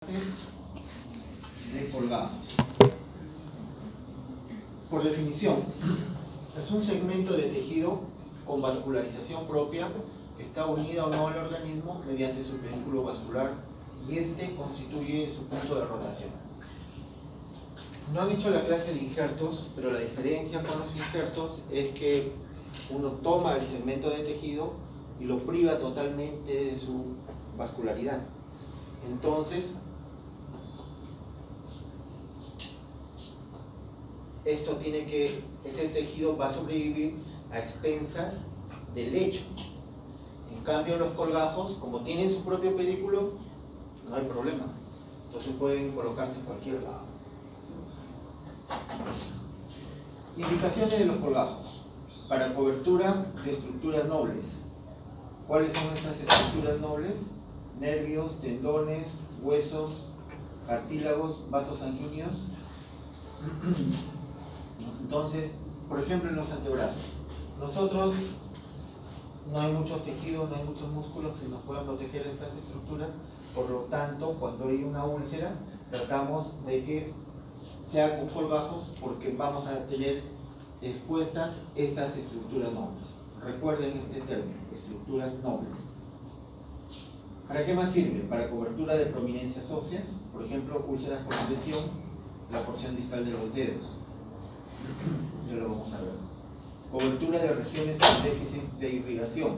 De colgajos. Por definición, es un segmento de tejido con vascularización propia que está unida o no al organismo mediante su pedúnculo vascular y este constituye su punto de rotación. No han hecho la clase de injertos, pero la diferencia con los injertos es que uno toma el segmento de tejido y lo priva totalmente de su vascularidad. Entonces, este tejido va a sobrevivir a expensas del lecho. En cambio, los colgajos, como tienen su propio pedúnculo, no hay problema. Entonces pueden colocarse en cualquier lado. Indicaciones de los colgajos. Para cobertura de estructuras nobles. ¿Cuáles son estas estructuras nobles? Nervios, tendones, huesos, cartílagos, vasos sanguíneos. Entonces, por ejemplo, en los antebrazos, nosotros no hay muchos tejidos, no hay muchos músculos que nos puedan proteger de estas estructuras, por lo tanto, cuando hay una úlcera, tratamos de que sea con colgajos porque vamos a tener expuestas estas estructuras nobles. Recuerden este término, estructuras nobles. ¿Para qué más sirve? Para cobertura de prominencias óseas, por ejemplo, úlceras por lesión, la porción distal de los dedos. Ya lo vamos a ver. Cobertura de regiones con déficit de irrigación,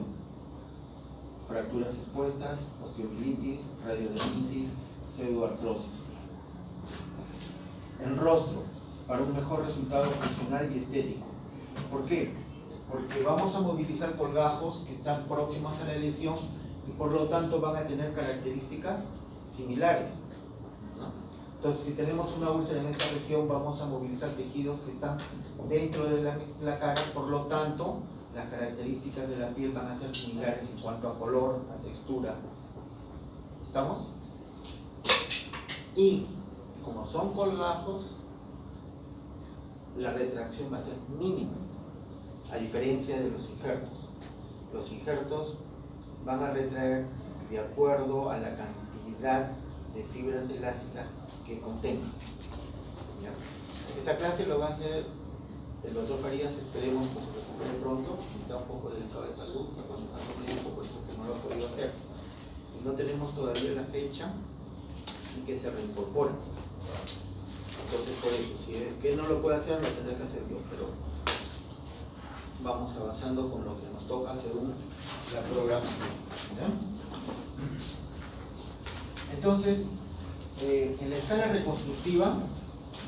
fracturas expuestas, osteomielitis, radiodermitis, pseudoartrosis. El rostro, para un mejor resultado funcional y estético. ¿Por qué? Porque vamos a movilizar colgajos que están próximos a la lesión y por lo tanto van a tener características similares. Entonces, si tenemos una úlcera en esta región, vamos a movilizar tejidos que están dentro de la cara, por lo tanto, las características de la piel van a ser similares en cuanto a color, a textura. ¿Estamos? Y como son colgajos, la retracción va a ser mínima, a diferencia de los injertos. Los injertos van a retraer de acuerdo a la cantidad de fibras elásticas que contengan. Esa clase lo va a hacer el doctor Farías, esperemos que se recupere pronto, está un poco delicado de salud, está pasando tiempo, por eso que no lo ha podido hacer. Y no tenemos todavía la fecha y que se reincorpore. Entonces, por eso, si es que no lo puede hacer, lo tendré que hacer yo, pero vamos avanzando con lo que nos toca según la programación. ¿Ya? Entonces, en la escala reconstructiva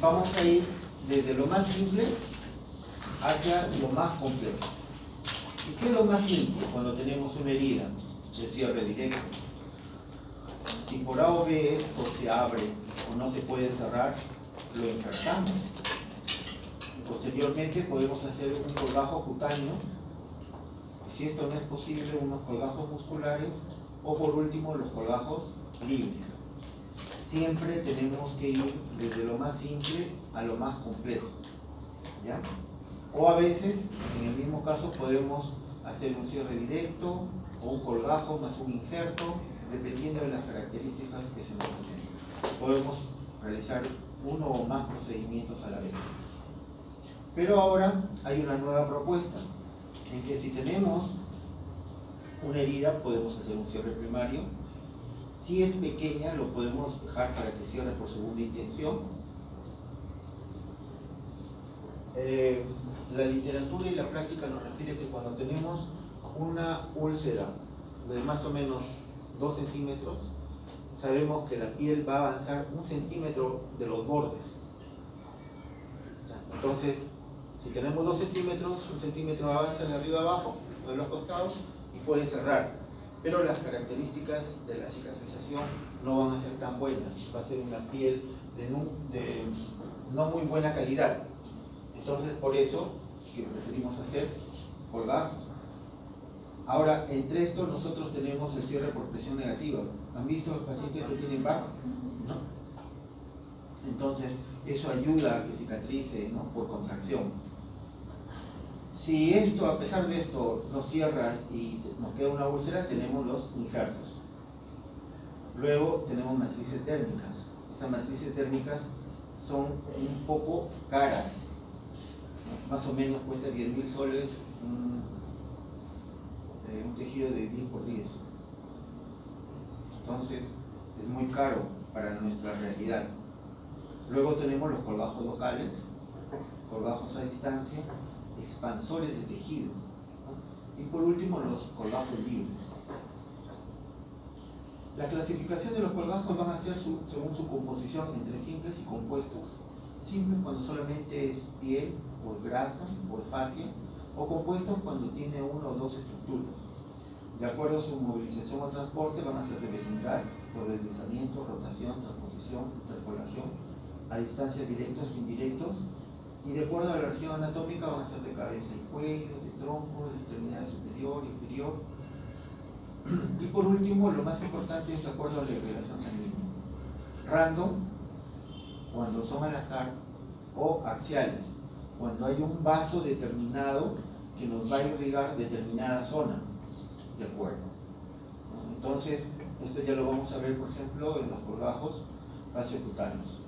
vamos a ir desde lo más simple hacia lo más complejo. ¿Y qué es lo más simple cuando tenemos una herida de cierre directo? Si por A o B esto se abre o no se puede cerrar, lo injertamos. Posteriormente podemos hacer un colgajo cutáneo. Si esto no es posible, unos colgajos musculares o por último los colgajos libres. Siempre tenemos que ir desde lo más simple a lo más complejo, ¿ya? O a veces, en el mismo caso, podemos hacer un cierre directo o un colgajo más un injerto, dependiendo de las características que se nos presenten. Podemos realizar uno o más procedimientos a la vez. Pero ahora hay una nueva propuesta, en que si tenemos una herida, podemos hacer un cierre primario. Si es pequeña, lo podemos dejar para que cierre por segunda intención. La literatura y la práctica nos refiere que cuando tenemos una úlcera de más o menos 2 centímetros, sabemos que la piel va a avanzar 1 centímetro de los bordes. Entonces, si tenemos 2 centímetros, 1 centímetro avanza de arriba a abajo, de los costados, y puede cerrar. Pero las características de la cicatrización no van a ser tan buenas. Va a ser una piel de no muy buena calidad. Entonces, por eso que preferimos hacer colgajos. Ahora, entre estos nosotros tenemos el cierre por presión negativa. ¿Han visto los pacientes que tienen VAC? ¿No? Entonces, eso ayuda a que cicatrice, ¿no?, por contracción. Si esto, a pesar de esto, no cierra y nos queda una úlcera, tenemos los injertos. Luego tenemos matrices térmicas. Estas matrices térmicas son un poco caras, ¿no? Más o menos cuesta 10.000 soles un tejido de 10 por 10. Entonces es muy caro para nuestra realidad. Luego tenemos los colgajos locales, colgajos a distancia, expansores de tejido, ¿no? Y por último los colgajos libres. La clasificación de los colgajos van a ser según su composición entre simples y compuestos. Simples cuando solamente es piel o grasa o fascia, o compuestos cuando tiene una o dos estructuras. De acuerdo a su movilización o transporte van a ser de vecindad, por deslizamiento, rotación, transposición, interpolación, a distancias directos o indirectos, y de acuerdo a la región anatómica van a ser de cabeza y cuello, de tronco, de extremidad superior, inferior. Y por último, lo más importante es de acuerdo a la irrigación sanguínea. Random, cuando son al azar, o axiales, cuando hay un vaso determinado que nos va a irrigar determinada zona. De acuerdo. Entonces, esto ya lo vamos a ver, por ejemplo, en los colgajos fasciocutáneos.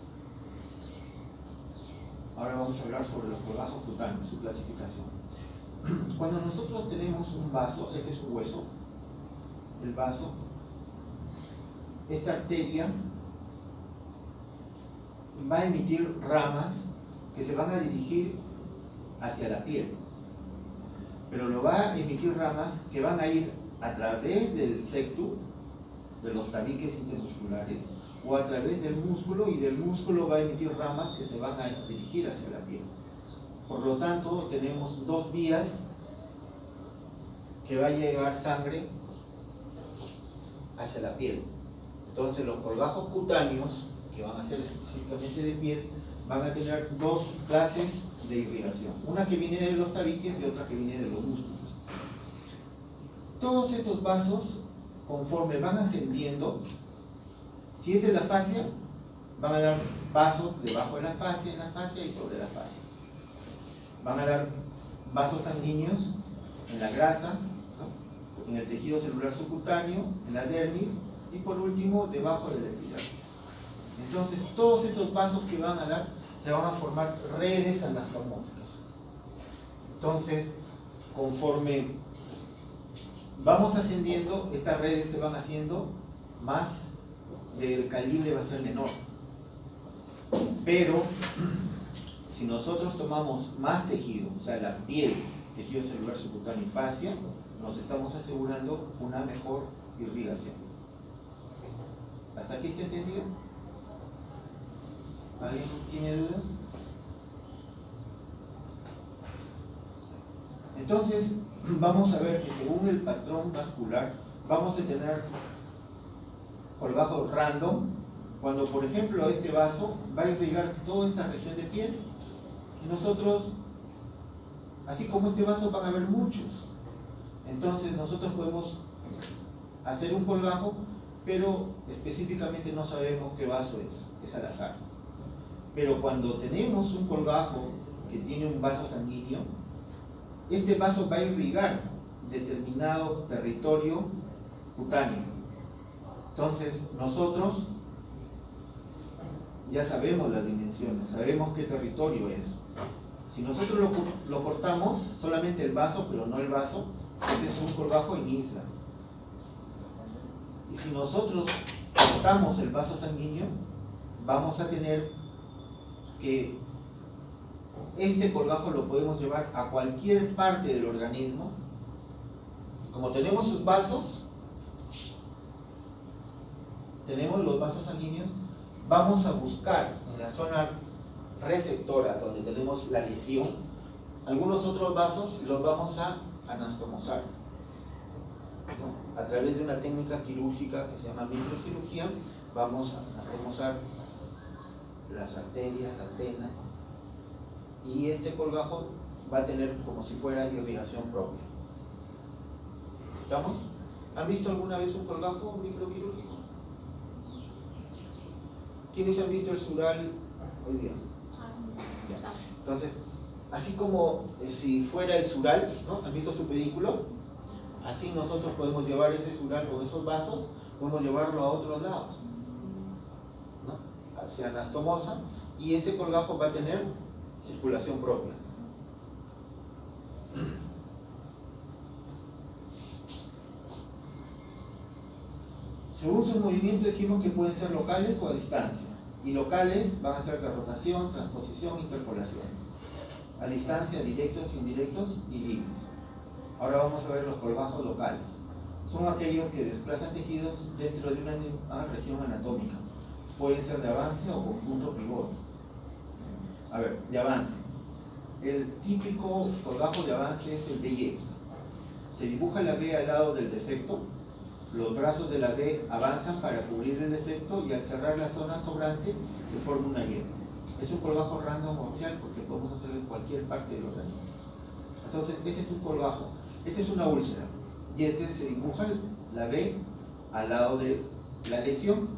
Ahora vamos a hablar sobre los colgajos cutáneos, su clasificación. Cuando nosotros tenemos un vaso, este es un hueso, el vaso, esta arteria va a emitir ramas que se van a dirigir hacia la piel, pero lo va a emitir ramas que van a ir a través del septum, de los tabiques intermusculares, o a través del músculo, y del músculo va a emitir ramas que se van a dirigir hacia la piel. Por lo tanto, tenemos dos vías que va a llevar sangre hacia la piel. Entonces los colgajos cutáneos, que van a ser específicamente de piel, van a tener dos clases de irrigación, una que viene de los tabiques y otra que viene de los músculos. Todos estos vasos, conforme van ascendiendo, si esta es la fascia, van a dar vasos debajo de la fascia, en la fascia y sobre la fascia. Van a dar vasos sanguíneos en la grasa, ¿no?, en el tejido celular subcutáneo, en la dermis y por último debajo de la epidermis. Entonces todos estos vasos que van a dar se van a formar redes anastomóticas. Entonces, conforme vamos ascendiendo, estas redes se van haciendo más, del calibre va a ser menor. Pero si nosotros tomamos más tejido, o sea, la piel, tejido celular subcutáneo y fascia, nos estamos asegurando una mejor irrigación. ¿Hasta aquí está entendido? ¿Alguien tiene dudas? Entonces, vamos a ver que según el patrón vascular, vamos a tener colgajos random, cuando por ejemplo este vaso va a irrigar toda esta región de piel, y nosotros, así como este vaso, van a haber muchos. Entonces nosotros podemos hacer un colgajo, pero específicamente no sabemos qué vaso es al azar. Pero cuando tenemos un colgajo que tiene un vaso sanguíneo, este vaso va a irrigar determinado territorio cutáneo. Entonces nosotros ya sabemos las dimensiones, sabemos qué territorio es. Si nosotros lo cortamos, solamente el vaso, pero no el vaso, este es un colgajo en isla. Y si nosotros cortamos el vaso sanguíneo, vamos a tener que este colgajo lo podemos llevar a cualquier parte del organismo. Como tenemos sus vasos, tenemos los vasos sanguíneos, vamos a buscar en la zona receptora donde tenemos la lesión algunos otros vasos y los vamos a anastomosar, ¿no? A través de una técnica quirúrgica que se llama microcirugía, vamos a anastomosar las arterias, las venas, y este colgajo va a tener como si fuera irrigación propia. ¿Estamos? ¿Han visto alguna vez un colgajo microquirúrgico? ¿Quiénes han visto el sural hoy día? Ya. Entonces, así como si fuera el sural, ¿no? ¿Han visto su pedículo? Así nosotros podemos llevar ese sural con esos vasos podemos llevarlo a otros lados, ¿no? Hacia anastomosa, y ese colgajo va a tener circulación propia. Según su movimiento dijimos que pueden ser locales o a distancia. Y locales van a ser de rotación, transposición, interpolación. A distancia, directos, indirectos y libres. Ahora vamos a ver los colgajos locales. Son aquellos que desplazan tejidos dentro de una región anatómica. Pueden ser de avance o conjunto pivote. A ver, de avance. El típico colgajo de avance es el de Y. Se dibuja la B al lado del defecto. Los brazos de la B avanzan para cubrir el defecto y al cerrar la zona sobrante se forma una Y. Es un colgajo random o axial porque podemos hacerlo en cualquier parte del organismo. Entonces, este es un colgajo, este es una úlcera y este se dibuja la B al lado de la lesión.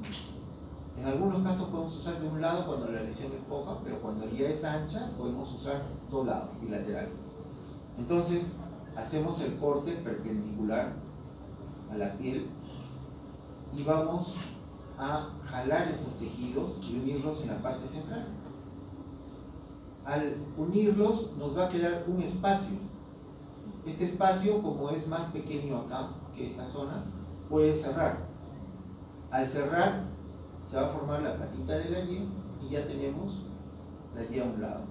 En algunos casos podemos usar de un lado cuando la lesión es poca, pero cuando ya es ancha podemos usar dos lados, bilateral. Entonces, hacemos el corte perpendicular a la piel y vamos a jalar estos tejidos y unirlos en la parte central. Al unirlos nos va a quedar un espacio. Este espacio, como es más pequeño acá que esta zona, puede cerrar. Al cerrar se va a formar la patita de la Y y ya tenemos la Y a un lado.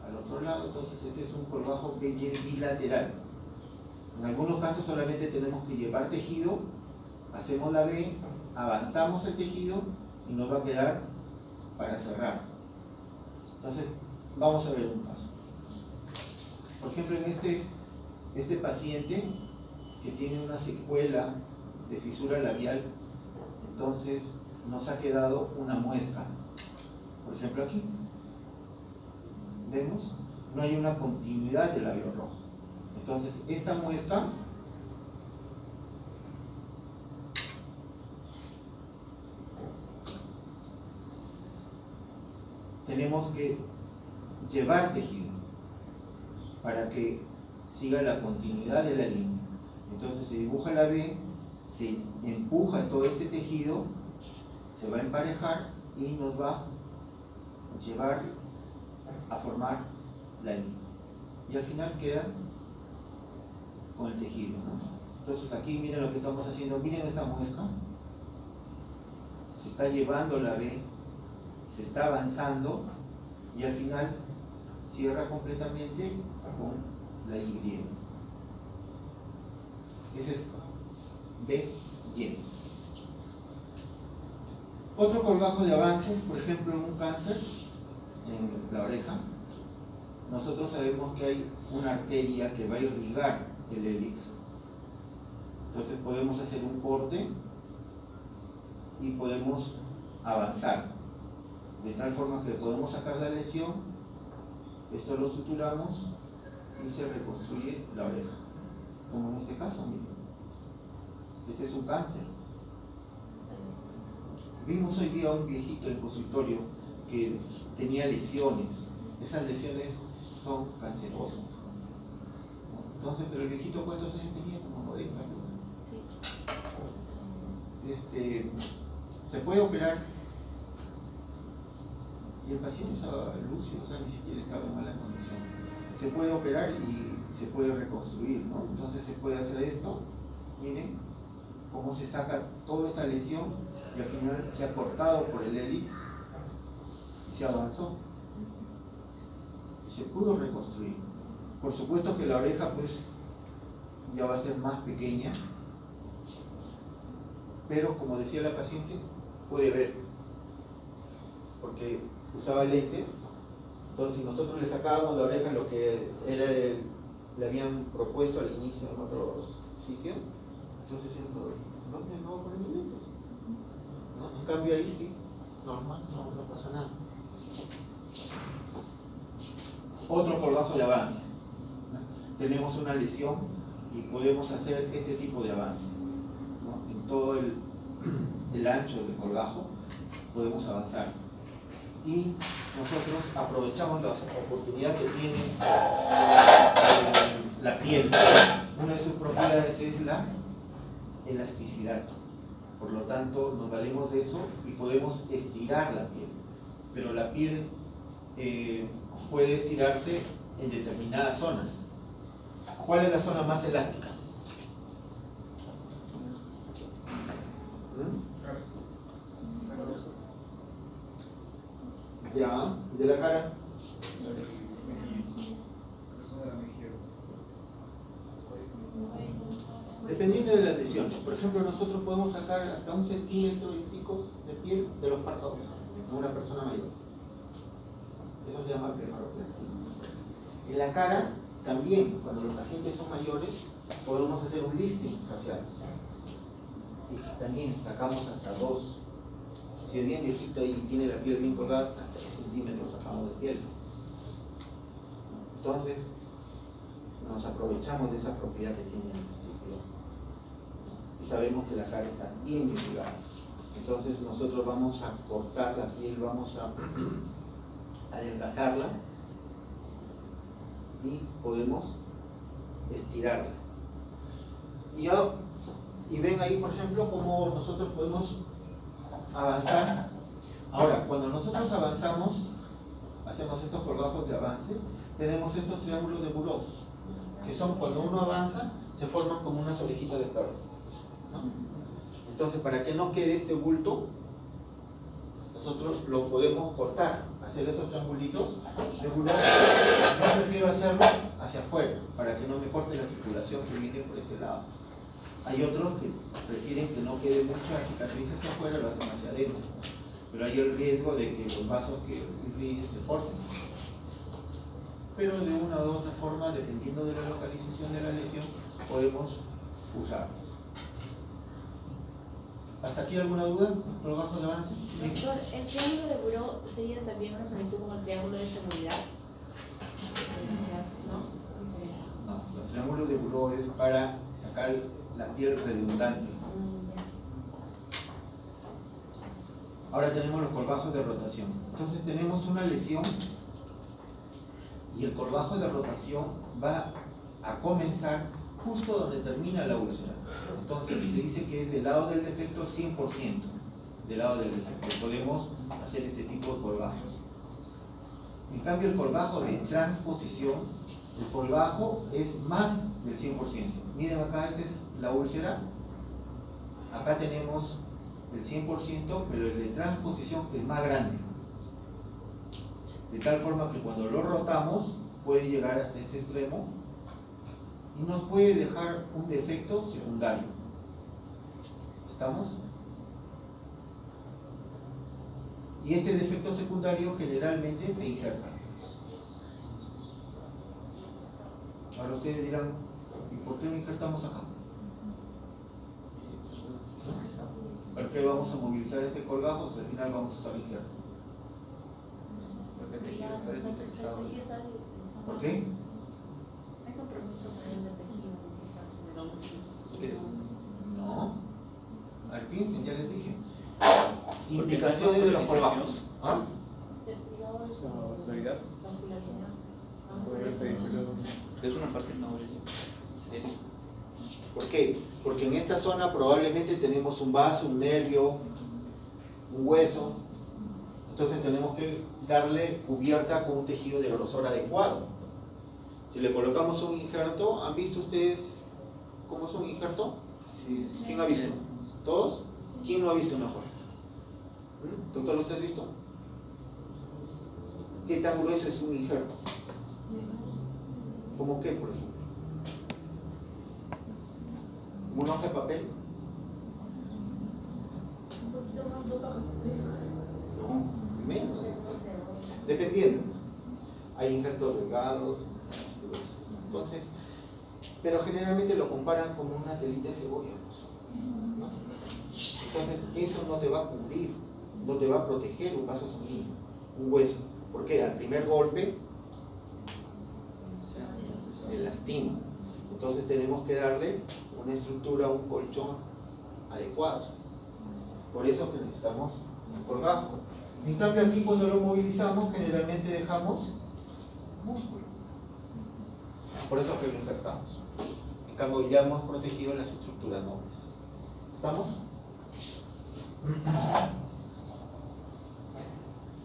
Al otro lado, entonces este es un colgajo BY bilateral. En algunos casos solamente tenemos que llevar tejido, hacemos la B, avanzamos el tejido y nos va a quedar para cerrar. Entonces, vamos a ver un caso. Por ejemplo, en este paciente que tiene una secuela de fisura labial, entonces nos ha quedado una muesca. Por ejemplo, aquí. ¿Vemos? No hay una continuidad del labio rojo. Entonces, esta muesca tenemos que llevar tejido para que siga la continuidad de la línea. Entonces se dibuja la B, se empuja todo este tejido, se va a emparejar y nos va a llevar a formar la línea. Y al final queda con el tejido, ¿no? Entonces aquí miren lo que estamos haciendo, miren esta muesca, se está llevando la B, se está avanzando y al final cierra completamente con la Y. Ese es BY. Otro colgajo de avance, por ejemplo en un cáncer en la oreja, nosotros sabemos que hay una arteria que va a irrigar el hélix. Entonces podemos hacer un corte y podemos avanzar de tal forma que podemos sacar la lesión, esto lo suturamos y se reconstruye la oreja, como en este caso, miren. Este es un cáncer. Vimos hoy día a un viejito en consultorio que tenía lesiones. Esas lesiones son cancerosas. Entonces, pero el viejito, ¿cuántos años tenía? Como 90. Sí. Se puede operar y el paciente estaba lúcido, o sea, ni siquiera estaba en mala condición. Se puede operar y se puede reconstruir, ¿no? Entonces se puede hacer esto, miren cómo se saca toda esta lesión y al final se ha cortado por el hélix y se avanzó y se pudo reconstruir. Por supuesto que la oreja pues ya va a ser más pequeña, pero como decía la paciente, puede ver porque usaba lentes. Entonces si nosotros le sacábamos la oreja lo que era le habían propuesto al inicio en otros sitios, entonces ¿dónde no poner lentes? ¿No? En cambio ahí sí, normal, no pasa nada. Otro colgajo de avance, ¿no? Tenemos una lesión y podemos hacer este tipo de avance, ¿no? En todo el ancho del colgajo podemos avanzar y nosotros aprovechamos la oportunidad que tiene la piel. Una de sus propiedades es la elasticidad. Por lo tanto, nos valemos de eso y podemos estirar la piel. Pero la piel puede estirarse en determinadas zonas. ¿Cuál es la zona más elástica? Ya, de la cara. Dependiendo de las lesiones. Por ejemplo, nosotros podemos sacar hasta 1 centímetro y pico de piel de los párpados en una persona mayor. Eso se llama blefaroplastia. En la cara también, cuando los pacientes son mayores, podemos hacer un lifting facial. Y también sacamos hasta 2. Si es bien viejito y tiene la piel bien colgada, hasta 3 centímetros sacamos de piel. Entonces, nos aprovechamos de esa propiedad que tiene el plasticidad. Y sabemos que la cara está bien irrigada. Entonces, nosotros vamos a cortar la piel, vamos a adelgazarla y podemos estirarla. Y ven ahí, por ejemplo, cómo nosotros podemos avanzar. Ahora, cuando nosotros avanzamos, hacemos estos colgajos de avance, tenemos estos triángulos de Buró, que son cuando uno avanza, se forman como unas orejitas de perro, ¿no? Entonces, para que no quede este bulto, nosotros lo podemos cortar, hacer estos triangulitos de Buró. Yo prefiero hacerlo hacia afuera, para que no me corte la circulación que viene por este lado. Hay otros que prefieren que no quede mucha cicatriz hacia afuera, lo hacen hacia adentro. Pero hay el riesgo de que los vasos que irriguen se corten. Pero de una u otra forma, dependiendo de la localización de la lesión, podemos usarlos. ¿Hasta aquí alguna duda? ¿Colgajos de avance? Doctor, ¿el triángulo de Buró sería también una solicitud como el triángulo de seguridad? ¿No? No, los triángulos de Buró es para sacar la piel redundante. Ahora tenemos los colgajos de rotación. Entonces tenemos una lesión y el colgajo de rotación va a comenzar justo donde termina la úlcera. Entonces se dice que es del lado del defecto 100%, del lado del defecto. Podemos hacer este tipo de colgajos. En cambio, el colgajo de transposición, el colgajo es más del 100%. Miren acá, esta es la úlcera. Acá tenemos el 100%, pero el de transposición es más grande. De tal forma que cuando lo rotamos, puede llegar hasta este extremo y nos puede dejar un defecto secundario. ¿Estamos? Y este defecto secundario generalmente se injerta. Ahora ustedes dirán, ¿y por qué lo injertamos acá? ¿Para qué vamos a movilizar este colgajo si al final vamos a usar el injerto? Porque el tejido está desmetabolizado. ¿Por qué? ¿Hay compromiso con el tejido? No. Al piensen, ya les dije. Indicaciones de los colgajos. ¿Ah? ¿Autoridad? Es una parte no. ¿Por qué? Porque en esta zona probablemente tenemos un vaso, un nervio, un hueso. Entonces tenemos que darle cubierta con un tejido de grosor adecuado. Si le colocamos un injerto, ¿han visto ustedes cómo es un injerto? Sí. ¿Quién ha visto? ¿Todos? ¿Quién lo ha visto mejor? ¿Doctor, usted ha visto? ¿Qué tan grueso es un injerto? ¿Cómo qué, por ejemplo? ¿Como una hoja de papel? Un poquito más, 2 hojas, 3 hojas. No, menos. Dependiendo. Hay injertos delgados, gruesos. Entonces, pero generalmente lo comparan como una telita de cebolla, ¿no? Entonces, eso no te va a cubrir, no te va a proteger un vaso sanguíneo, un hueso. ¿Por qué? Al primer golpe se lastima. Entonces tenemos que darle una estructura, un colchón adecuado. Por eso que necesitamos un colgajo. En cambio aquí cuando lo movilizamos generalmente dejamos músculo. Por eso que lo injertamos. En cambio ya hemos protegido las estructuras nobles. ¿Estamos?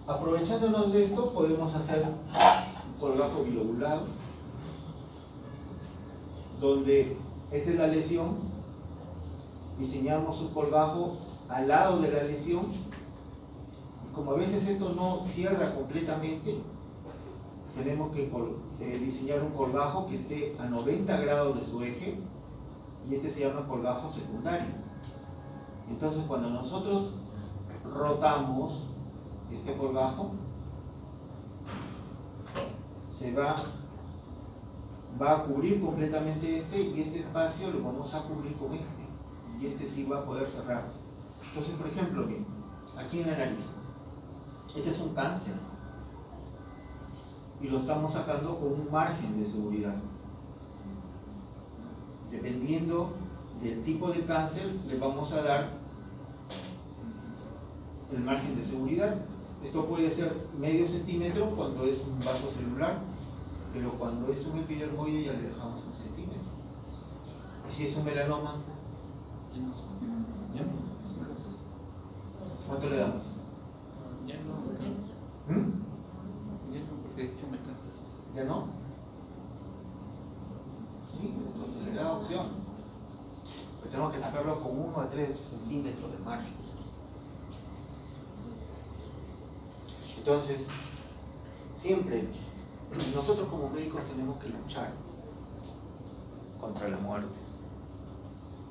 Aprovechándonos de esto, podemos hacer un colgajo bilobulado, donde esta es la lesión, diseñamos un colgajo al lado de la lesión, y como a veces esto no cierra completamente, tenemos que diseñar un colgajo que esté a 90 grados de su eje, y este se llama colgajo secundario. Entonces, cuando nosotros rotamos este colgajo, se va a cubrir completamente este, y este espacio lo vamos a cubrir con este, y este sí va a poder cerrarse. Entonces, por ejemplo, bien, aquí en la nariz, este es un cáncer, y lo estamos sacando con un margen de seguridad. Dependiendo del tipo de cáncer, le vamos a dar el margen de seguridad. Esto puede ser medio centímetro cuando es un vaso celular, pero cuando es un epidermoide ya le dejamos 1 centímetro. Y si es un melanoma, ¿ya? ¿Cuánto le damos? Ya no, porque he hecho metástasis. ¿Ya no? Sí, entonces le da opción. Pero tenemos que sacarlo con 1 a 3 centímetros de margen. Entonces, siempre nosotros como médicos tenemos que luchar contra la muerte,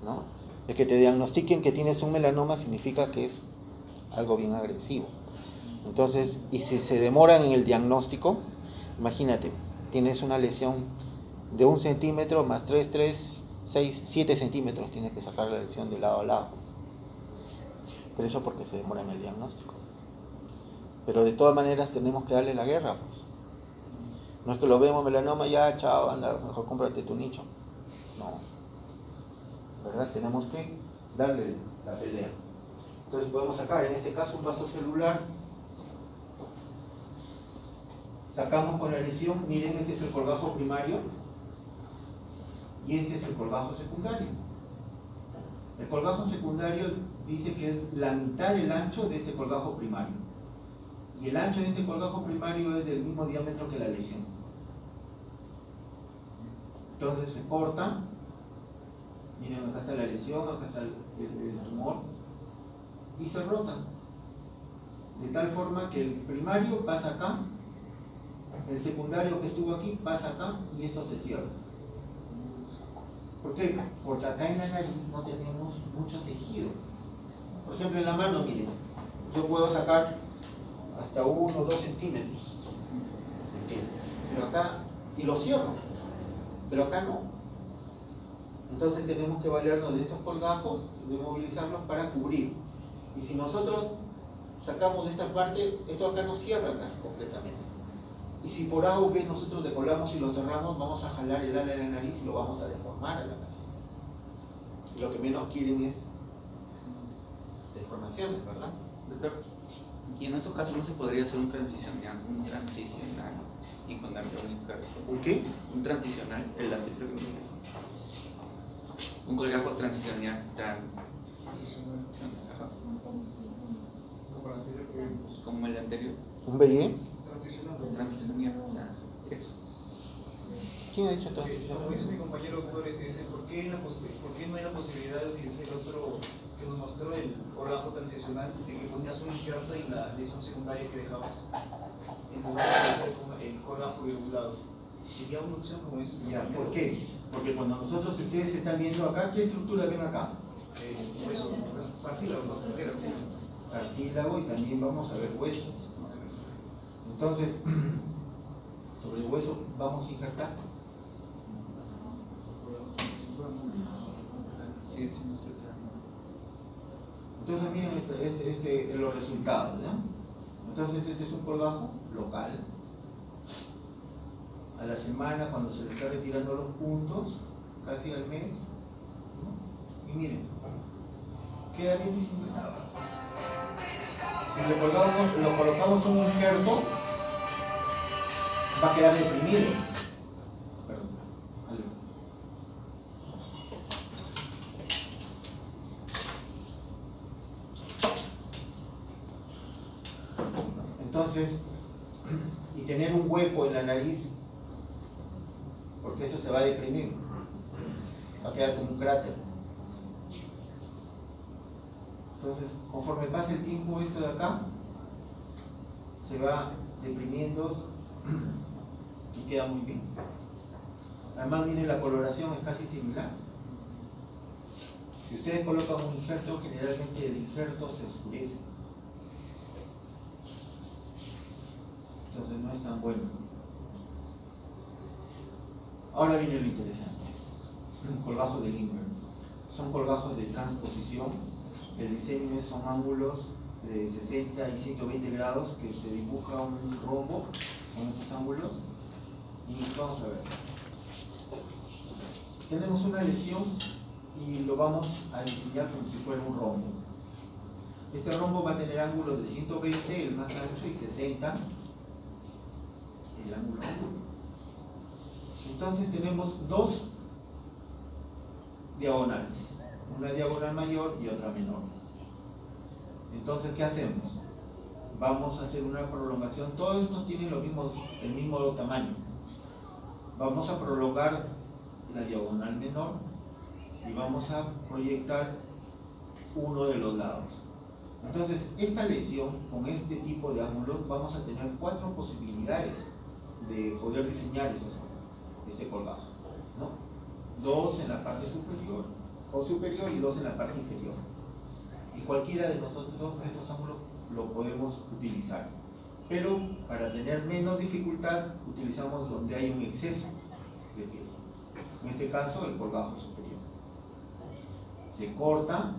¿no? El que te diagnostiquen que tienes un melanoma significa que es algo bien agresivo. Entonces, y si se demoran en el diagnóstico, imagínate, tienes una lesión de 1 centímetro más 3, 6, 7 centímetros, tienes que sacar la lesión de lado a lado. Pero eso porque se demora en el diagnóstico. Pero de todas maneras tenemos que darle la guerra, pues. No es que lo vemos melanoma, ya, chao, anda, mejor cómprate tu nicho. No. ¿Verdad? Tenemos que darle la pelea. Entonces podemos sacar, en este caso, un vaso celular. Sacamos con la lesión, miren, este es el colgajo primario y este es el colgajo secundario. El colgajo secundario dice que es la mitad del ancho de este colgajo primario. Y el ancho de este colgajo primario es del mismo diámetro que la lesión. Entonces se corta. Miren, acá está la lesión, acá está el tumor. Y se rota. De tal forma que el primario pasa acá, el secundario que estuvo aquí pasa acá y esto se cierra. ¿Por qué? Porque acá en la nariz no tenemos mucho tejido. Por ejemplo, en la mano, miren, yo puedo sacar hasta 1 o 2 centímetros. Pero acá, y lo cierro, pero acá no. Entonces tenemos que valernos de estos colgajos, de movilizarlos para cubrir. Y si nosotros sacamos de esta parte, esto acá no cierra casi completamente. Y si por A o B nosotros decolamos y lo cerramos, vamos a jalar el ala de la nariz y lo vamos a deformar a la paciente. Y lo que menos quieren es deformaciones, ¿verdad? Doctor, y en esos casos no se podría hacer un transicional y con darle ¿Un qué? un transicional, el anterior. Un colgajo transicional. Como el anterior. ¿Un BE? Transicional. Eso. ¿Quién ha dicho todo? Como dice mi compañero doctor, ¿por qué no hay la posibilidad de utilizar el otro que nos mostró el colgajo transicional, en que ponías un injerto en la lesión secundaria que dejabas, en lugar de hacer el colgajo bilobulado? Sería una opción como eso. ¿Por qué? Porque cuando nosotros, ustedes están viendo acá, ¿qué estructura ven acá? Hueso, cartílago, Cartílago, y también vamos a ver huesos. Entonces, sobre el hueso vamos a injertar. Sí, sí, no estoy claro. Entonces miren los resultados, ¿ya? Entonces este es un colgajo local. A la semana, cuando se le está retirando los puntos, casi al mes, ¿no? Y miren, queda bien disimulado. Si lo colocamos un injerto, va a quedar deprimido. Perdón. Entonces, y tener un hueco en la nariz, porque eso se va a deprimir, va a quedar como un cráter. Entonces, conforme pasa el tiempo, esto de acá se va deprimiendo y queda muy bien. Además, miren, la coloración es casi similar. Si ustedes colocan un injerto, generalmente el injerto se oscurece. Entonces no es tan bueno. Ahora viene lo interesante. Colgajos de Lindbergh. Son colgajos de transposición. El diseño son ángulos de 60 y 120 grados que se dibuja un rombo con estos ángulos. Y vamos a ver. Tenemos una lesión y lo vamos a diseñar como si fuera un rombo. Este rombo va a tener ángulos de 120, el más ancho, y 60, el ángulo. Entonces tenemos dos diagonales, una diagonal mayor y otra menor. Entonces, ¿qué hacemos? Vamos a hacer una prolongación. Todos estos tienen el mismo tamaño. Vamos a prolongar la diagonal menor y vamos a proyectar uno de los lados. Entonces, esta lesión con este tipo de ángulos, vamos a tener 4 posibilidades de poder diseñar este colgajo, ¿no? 2 en la parte superior y 2 en la parte inferior. Y cualquiera de nosotros de estos ángulos lo podemos utilizar. Pero para tener menos dificultad, utilizamos donde hay un exceso de piel. En este caso, el colgajo superior. Se corta,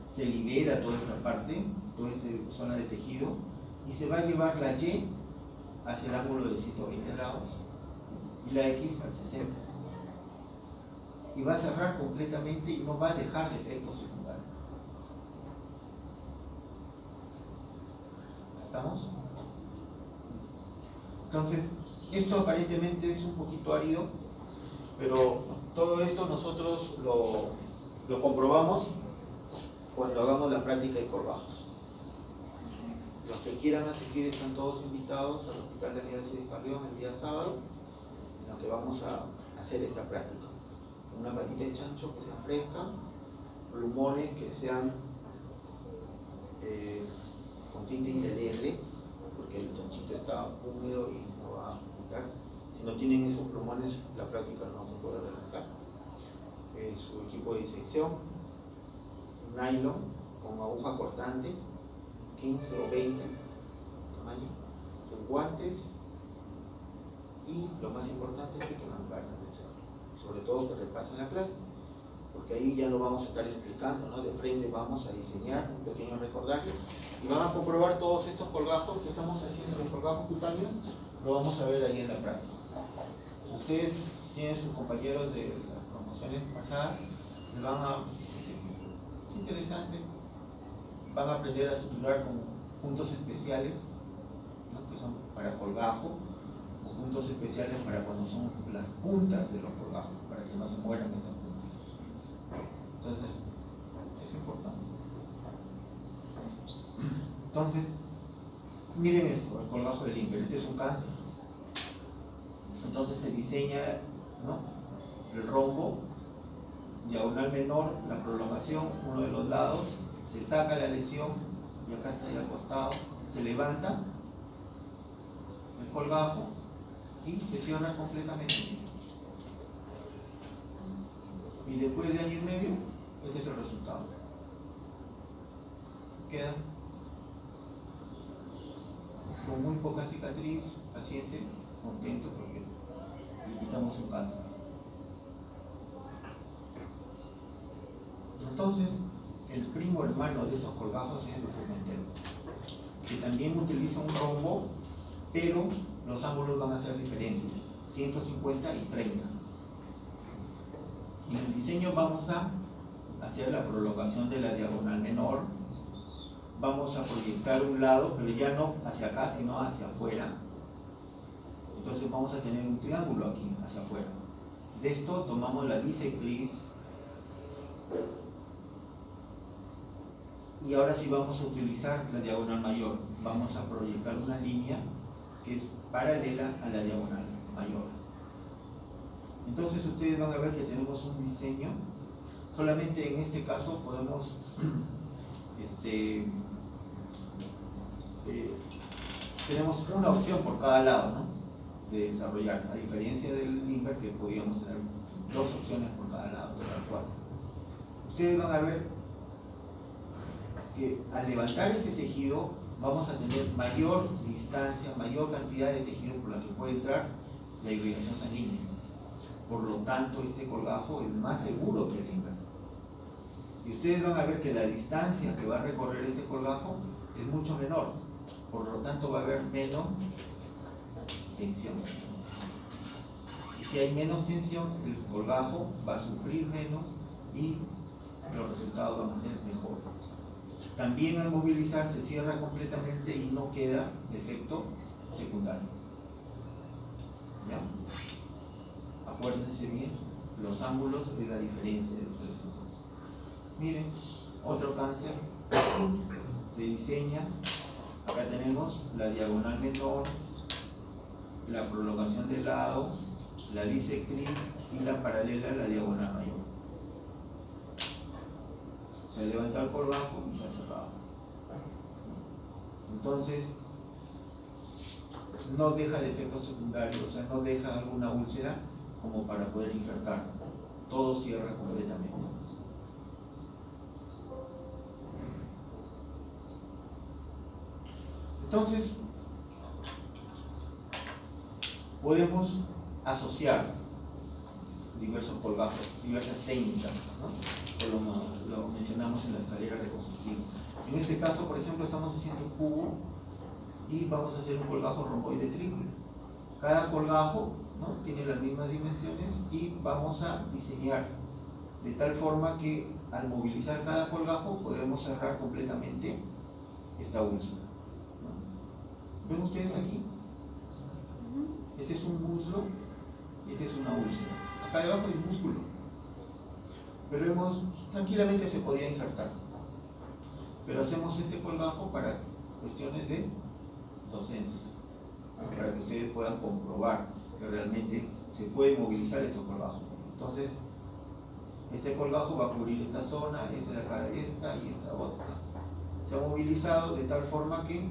se libera toda esta parte, toda esta zona de tejido, y se va a llevar la Y hacia el ángulo de 120 grados y la X al 60. Y va a cerrar completamente y no va a dejar de efecto secundario. ¿Estamos? Entonces, esto aparentemente es un poquito árido, pero todo esto nosotros lo comprobamos cuando hagamos la práctica de colgajos. Los que quieran asistir están todos invitados al Hospital Daniel Alcides Carrión el día sábado, en lo que vamos a hacer esta práctica. Una patita de chancho que sea fresca, plumones que sean con tinta indeleble, porque el chanchito está húmedo y no va a quitar. Si no tienen esos plumones, la práctica no se puede realizar. Su equipo de disección, nylon con aguja cortante, 15 o 20 tamaño, sus guantes y lo más importante es que tengan ganas de hacerlo, sobre todo que repasen la clase, porque ahí ya lo vamos a estar explicando, ¿no? De frente vamos a diseñar un pequeño recordaje y van a comprobar todos estos colgajos que estamos haciendo, los colgajos cutáneos, lo vamos a ver ahí en la práctica. Si ustedes tienen sus compañeros de las promociones pasadas, les van a... es interesante, van a aprender a suturar con puntos especiales, ¿no? Que son para colgajo, o puntos especiales para cuando son las puntas de los colgajos, para que no se mueran estas puntas. Entonces, es importante. Entonces, miren esto, el colgajo de Lindbergh. Este es un cáncer. Entonces se diseña, ¿no? El rombo, diagonal menor, la prolongación, uno de los lados, se saca la lesión y acá está ya cortado, se levanta el colgajo y se cierra completamente. Y después de año y medio, este es el resultado. Queda con muy poca cicatriz, paciente contento porque le quitamos un cáncer. Entonces, el primo hermano de estos colgajos es el Formentero, que también utiliza un rombo, pero los ángulos van a ser diferentes, 150 y 30. En el diseño vamos a hacer la prolongación de la diagonal menor, vamos a proyectar un lado, pero ya no hacia acá, sino hacia afuera. Entonces vamos a tener un triángulo aquí, hacia afuera. De esto tomamos la bisectriz, Y ahora sí vamos a utilizar la diagonal mayor. Vamos a proyectar una línea que es paralela a la diagonal mayor. Entonces ustedes van a ver que tenemos un diseño. Solamente en este caso podemos tenemos una opción por cada lado, ¿no?, de desarrollar, a diferencia del Limber, que podíamos tener 2 opciones por cada lado, total 4. Ustedes van a ver que al levantar este tejido vamos a tener mayor distancia, mayor cantidad de tejido por la que puede entrar la irrigación sanguínea. Por lo tanto, este colgajo es más seguro que el Limber. Y ustedes van a ver que la distancia que va a recorrer este colgajo es mucho menor. Por lo tanto, va a haber menos tensión. Y si hay menos tensión, el colgajo va a sufrir menos y los resultados van a ser mejores. También al movilizar se cierra completamente y no queda efecto secundario. ¿Ya? Acuérdense bien, los ángulos es la diferencia de los 3 procesos. Miren, otro cáncer se diseña. Acá tenemos la diagonal menor, la prolongación del lado, la disectriz y la paralela a la diagonal mayor. Se ha levantado el colgajo y se ha cerrado. Entonces, no deja de efecto secundario, o sea, no deja alguna úlcera como para poder injertar. Todo cierra completamente. Entonces, podemos asociar diversos colgajos, diversas técnicas, ¿no? Como lo mencionamos en la escalera reconstructiva. En este caso, por ejemplo, estamos haciendo un cubo y vamos a hacer un colgajo romboide triple. Cada colgajo, ¿no?, tiene las mismas dimensiones y vamos a diseñar de tal forma que al movilizar cada colgajo podemos cerrar completamente esta úlcera. ¿Ven ustedes aquí? Este es un muslo y este es una úlcera. Acá debajo hay músculo. Pero tranquilamente se podía injertar. Pero hacemos este colgajo para cuestiones de docencia, para que ustedes puedan comprobar que realmente se puede movilizar estos colgajos. Entonces, este colgajo va a cubrir esta zona, esta de acá, esta y esta otra. Se ha movilizado de tal forma que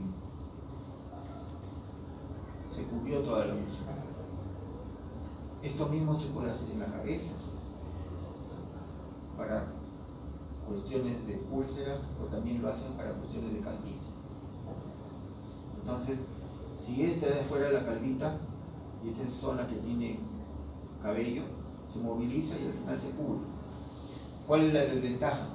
se cubrió toda la úlcera. Esto mismo se puede hacer en la cabeza para cuestiones de úlceras, o también lo hacen para cuestiones de calvicie. Entonces, si esta de fuera la calvita y esta es zona que tiene cabello, se moviliza y al final se cubre. ¿Cuál es la desventaja?